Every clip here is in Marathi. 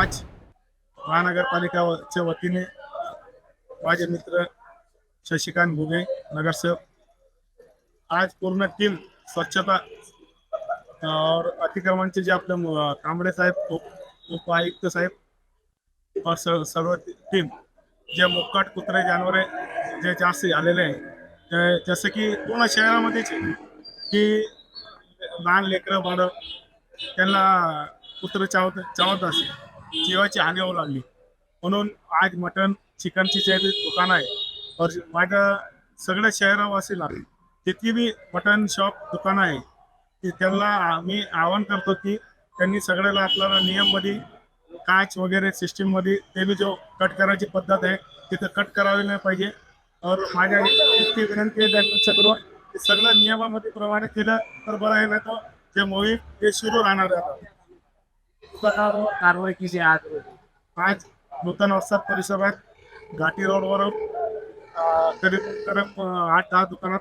आज महानगरपालिकेच्या वतीने माझे मित्र शशिकांत घुगे नगरसेवक आज पूर्ण टीम स्वच्छता और अतिक्रमणचे जे आपले कांबळे साहेब उपायुक्त साहेब और सर्व टीम जे मुक्काट कुत्रे जानवरे जे जास्त आलेले आहे जसं की पूर्ण शहरामध्ये की लहान लेकरं बाळ त्यांना कुत्र चावत असे जीवाची हानी होऊ लागली म्हणून आज मटन चिकनची जे दुकान आहे और माझ्या सगळ्या शहरावासीला जितकी बी मटन शॉप दुकान आहे की त्यांना मी आवाहन करतो की त्यांनी सगळ्याला आपल्याला नियममध्ये काच वगैरे सिस्टीममध्ये ते बी जो कट करायची पद्धत आहे तिथं कट करावी नाही पाहिजे और माझ्या इतकी विनंती आहे त्यांच्या करून सगळं नियमामध्ये प्रमाणे केलं तर बरं आहे. नाही तर जे मोहीम ते सुरू राहणार आहे. कारवाई केली आज नूतन वस्ताद परिसरात घाटी रोडवर करीब 8-10 दुकानात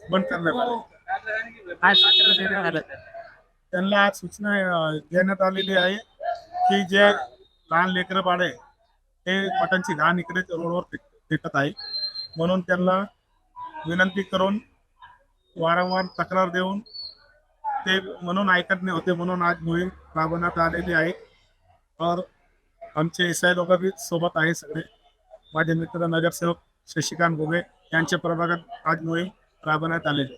बंद करण्यात आले. त्यांना आज सूचना देण्यात आलेली आहे की जे लहान लेकरं बाळ आहे ते मटणची घाण इकडे रोडवर फेकत आहे म्हणून त्यांना विनंती करून वारंवार तक्रार देऊन ते म्हणून ऐकत नाही होते म्हणून आज मोहीम राबवण्यात आलेली आहे. और आमचे एसआय लोक बी सोबत आहे सगळे माझे मित्र नगरसेवक शशिकांत घुगे यांच्या प्रभागात आज मोहीम राबवण्यात आलेली.